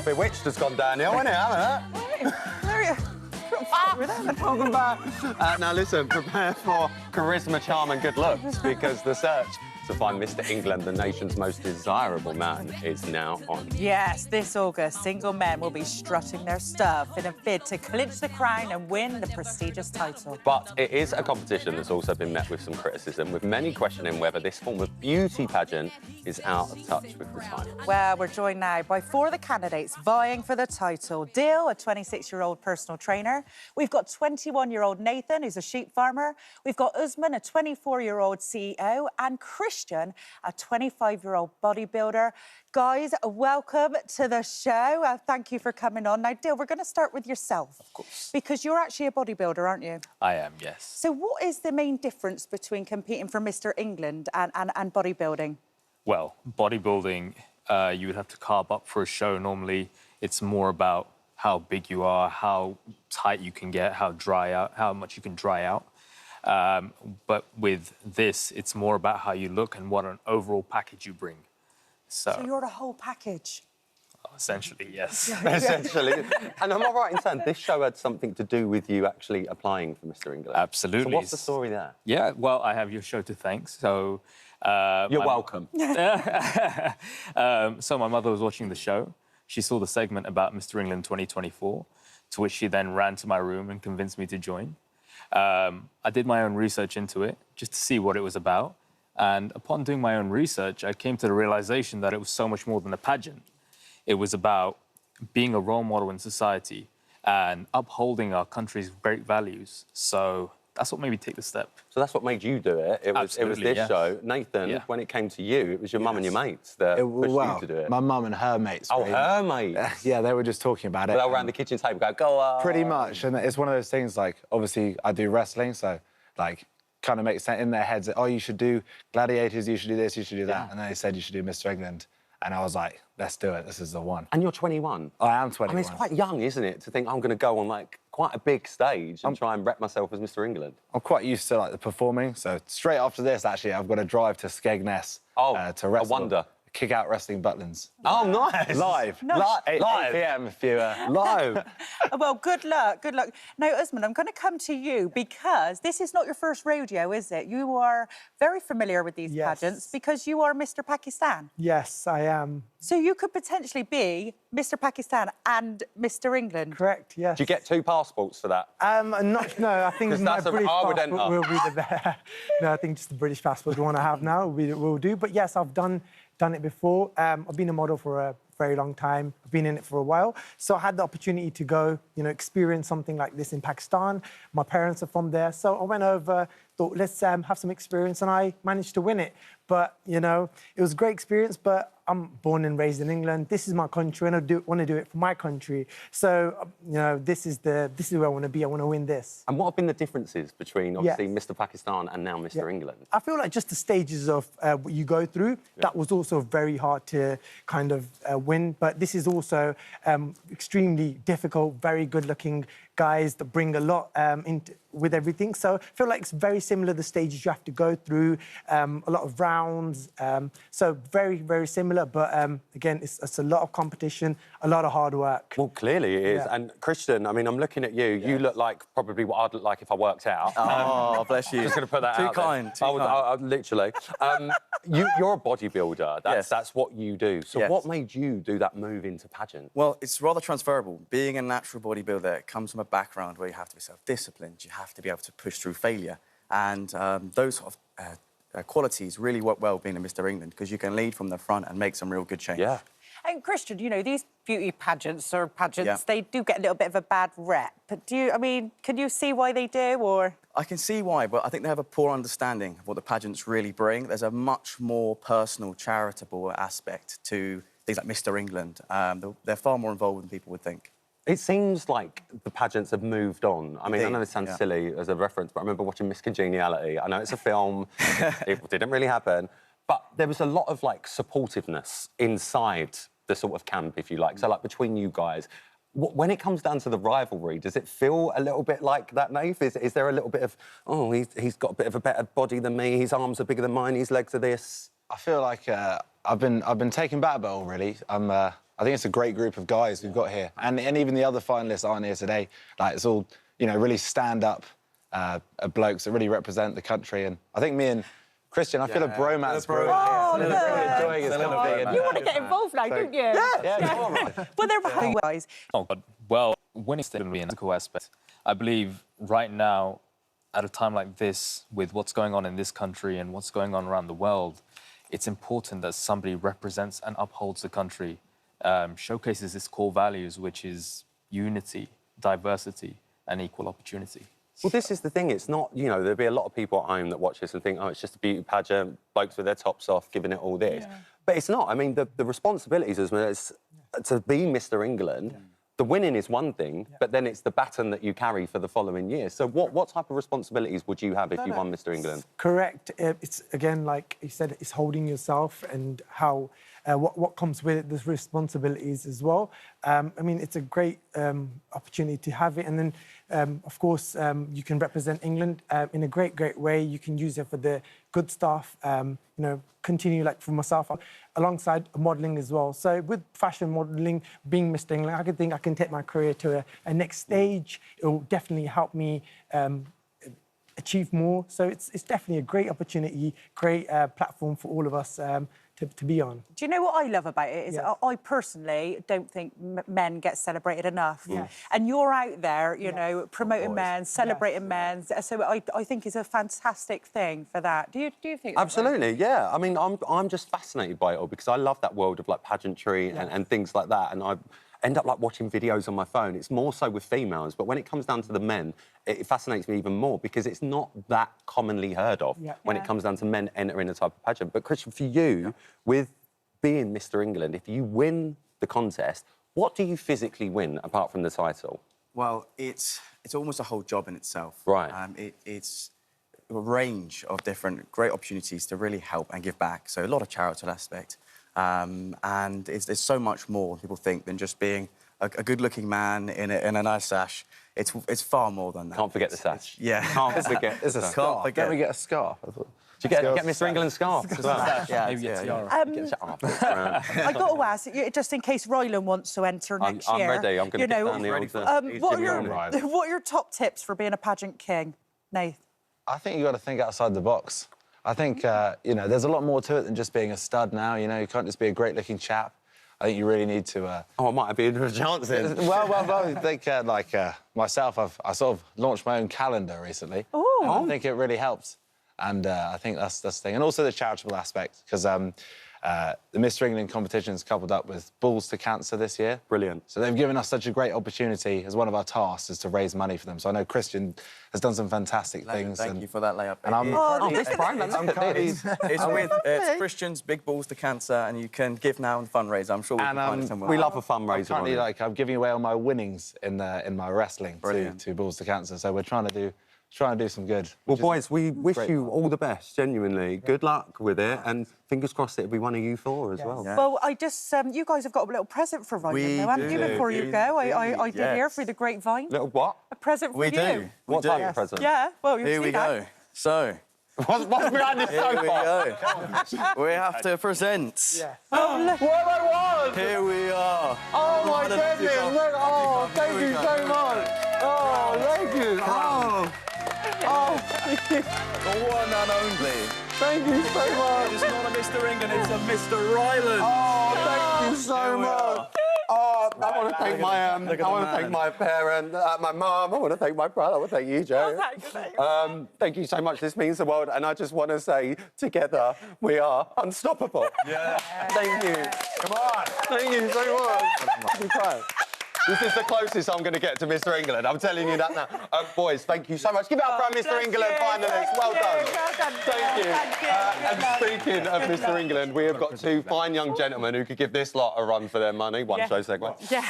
Bewitched has gone downhill, hasn't it? There you Welcome back. Now listen, prepare for charisma, charm and good looks, because the search to find Mr. England, the nation's most desirable man, is now on. Yes, this August, single men will be strutting their stuff in a bid to clinch the crown and win the prestigious title. But it is a competition that's also been met with some criticism, with many questioning whether this form of beauty pageant is out of touch with the time. Well, we're joined now by 4 of the candidates vying for the title. Dill, a 26-year-old personal trainer. We've got 21-year-old Nathan, who's a sheep farmer. We've got Usman, a 24-year-old CEO, and Christian, a 25-year-old bodybuilder. Guys, welcome to the show. Thank you for coming on. Now, Dill, we're going to start with yourself. Of course. Because you're actually a bodybuilder, aren't you? I am, yes. So what is the main difference between competing for Mr. England and bodybuilding? Well, bodybuilding, you would have to carb up for a show. Normally, it's more about how big you are, how tight you can get, how much you can dry out. But with this, it's more about how you look and what an overall package you bring. So you're the whole package? Essentially, yes. Essentially. And am I right in saying this show had something to do with you actually applying for Mr. England? Absolutely. So what's the story there? Yeah, well, I have your show to thank, so... You're welcome. So my mother was watching the show. She saw the segment about Mr. England 2024, to which she then ran to my room and convinced me to join. I did my own research into it, just to see what it was about. And upon doing my own research, I came to the realization that it was so much more than a pageant. It was about being a role model in society and upholding our country's great values. So that's what made me take the step. So that's what made you do it. It was this yes. show. Nathan, when it came to you, it was your mum and your mates that pushed you to do it. My mum and her mates. Oh, her mates? Yeah, they were just talking about it. They all around the kitchen table go on. Pretty much. And it's one of those things, like, obviously, I do wrestling, so, like, kind of makes sense in their heads that, oh, you should do gladiators, you should do this, you should do that. Yeah. And then they said you should do Mr. England. And I was like, let's do it, this is the one. And you're 21? I am 21. I mean, it's quite young, isn't it, to think I'm going to go on, like, quite a big stage and try and rep myself as Mr. England? I'm quite used to, like, the performing. So straight after this, actually, I've got to drive to Skegness to wrestle. I wonder. Kick-out wrestling Butlins. Oh, nice. Live. Nice. 8 p.m. if you... Live. Well, good luck, good luck. Now, Usman, I'm going to come to you because this is not your first rodeo, is it? You are very familiar with these pageants because you are Mr. Pakistan. Yes, I am. So you could potentially be Mr. Pakistan and Mr. England. Correct, yes. Do you get 2 passports for that? No, I think my British passport will be the best. No, I think just the British passport, the one I have now, will do. But yes, I've done it before. I've been a model for a very long time. I've been in it for a while. So I had the opportunity to go, experience something like this in Pakistan. My parents are from there. So I went over, thought, let's have some experience, and I managed to win it. But, it was a great experience, but I'm born and raised in England. This is my country, and I want to do it for my country. So, this is where I want to be. I want to win this. And what have been the differences between, obviously, Mr. Pakistan and now Mr. England? I feel like just the stages of what you go through, that was also very hard to kind of win. But this is also extremely difficult, very good-looking guys that bring a lot with everything. So I feel like it's very similar, the stages you have to go through, a lot of rounds. So very, very similar. But again, it's a lot of competition, a lot of hard work. Well, clearly it is. And Christian, I mean, I'm looking at you. You look like probably what I'd look like if I worked out. Oh, bless you. Just going to put that out Too kind. I literally. You're a bodybuilder. That's what you do. So what made you do that move into pageant? Well, it's rather transferable. Being a natural bodybuilder, it comes from a background where you have to be self-disciplined, you have to be able to push through failure. And those sort of qualities really work well being a Mr. England, because you can lead from the front and make some real good change. Yeah. And Christian, these beauty pageants, they do get a little bit of a bad rep. But can you see why they do, or...? I can see why, but I think they have a poor understanding of what the pageants really bring. There's a much more personal, charitable aspect to things like Mr. England. They're far more involved than people would think. It seems like the pageants have moved on. I mean, I know this sounds silly as a reference, but I remember watching Miss Congeniality. I know it's a film, it didn't really happen, but there was a lot of, like, supportiveness inside the sort of camp, if you like. So, like, between you guys, when it comes down to the rivalry, does it feel a little bit like that, Nath? Is there a little bit of, oh, he's got a bit of a better body than me, his arms are bigger than mine, his legs are this? I feel like I've been taking back a bit, really. I think it's a great group of guys we've got here. And even the other finalists aren't here today. Like, it's all, you know, really stand-up blokes that really represent the country. And I think me and Christian, I feel a bromance brewing. Oh, Really enjoying this kind of you want to get involved now, don't you? Yeah. But they're guys. Oh, God. Well, winning is going to be an ethical aspect. I believe right now, at a time like this, with what's going on in this country and what's going on around the world, it's important that somebody represents and upholds the country, showcases its core values, which is unity, diversity, and equal opportunity. Well, this is the thing. It's not, you know, there'll be a lot of people at home that watch this and think, oh, it's just a beauty pageant, blokes with their tops off, giving it all this. Yeah. But it's not. I mean, the responsibilities, Usman, to be Mr. England, the winning is one thing, but then it's the baton that you carry for the following year. So what type of responsibilities would you have if you won Mr. England? Correct. It's, again, like you said, it's holding yourself and how what comes with it, the responsibilities as well. I mean, it's a great opportunity to have it. And then, of course, you can represent England in a great way. You can use it for the good stuff, you know, continue, like for myself, alongside modelling as well. So with fashion modelling, being Mr. England, I think I can take my career to a next stage. It will definitely help me achieve more. So it's definitely a great opportunity, great platform for all of us to be on. Do you know what I love about it? Is I personally don't think men get celebrated enough. And you're out there, you know, promoting men, celebrating men. So I think it's a fantastic thing for that. Do you think? Absolutely, yeah. I mean, I'm just fascinated by it all because I love that world of like pageantry and things like that. And I end up like watching videos on my phone. It's more so with females, but when it comes down to the men, it fascinates me even more because it's not that commonly heard of when it comes down to men entering a type of pageant. But Christian, for you, with being Mr. England, if you win the contest, what do you physically win apart from the title? Well, it's almost a whole job in itself. Right. It's a range of different great opportunities to really help and give back. So a lot of charitable aspect. And there's so much more people think than just being a good-looking man in a nice sash. It's far more than that. Can't forget the sash. Yeah. Can't forget. There's a scarf. Can we get a scarf? Do you get Mr. England scarf as well? Maybe a tiara. I got to ask, just in case Ryland wants to enter next year. I'm ready. I'm going to get down the old... What are your top tips for being a pageant king, Nath? I think you've got to think outside the box. I think, you know, there's a lot more to it than just being a stud now, you know. You can't just be a great-looking chap. I think you really need to... Oh, I might have been a chance then. Well, I think, myself, I sort of launched my own calendar recently. Ooh. I think it really helps. And I think that's the thing. And also the charitable aspect, because the Mr. England competition's coupled up with Balls to Cancer this year. Brilliant. So they've given us such a great opportunity as one of our tasks is to raise money for them. So I know Christian has done some fantastic things. Thank you for that layup. And it's Christian's Big Balls to Cancer, and you can give now and fundraise. I'm sure we can find it somewhere. We love a fundraiser. I'm giving away all my winnings in my wrestling to Balls to Cancer. So we're trying to do some good. Well, boys, we wish you all the best, genuinely. Good luck with it, and fingers crossed it'll be one of you four as well. Yeah. Well, I just, you guys have got a little present for Ryland, though, haven't you, before you go? I did hear through the grapevine. Little what? A present for you. We do. What type of present? Yeah, well, Here we go. So... What's behind this sofa? Here we go. We have to present. Yeah. Oh, look. What I want! Here we are. Oh, my goodness! Oh, thank you so much! Oh, thank you! Oh! Oh, thank you! The one and only. Thank you so much! It's not a Mr. England, it's a Mr. Ryland. Oh, thank you so much! Oh, I want to thank my parents, my mum. I want to thank my brother. I want to thank you, Joe. Thank you so much. This means the world. And I just want to say, together, we are unstoppable. Yeah. Thank you. Come on. Thank you so much. This is the closest I'm going to get to Mr. England. I'm telling you that now. Boys, thank you so much. Give it up for our Mr. England finalists. Well done. Thank you. And speaking of Mr. England, we have got two fine young gentlemen who could give this lot a run for their money. One show segment. Yeah.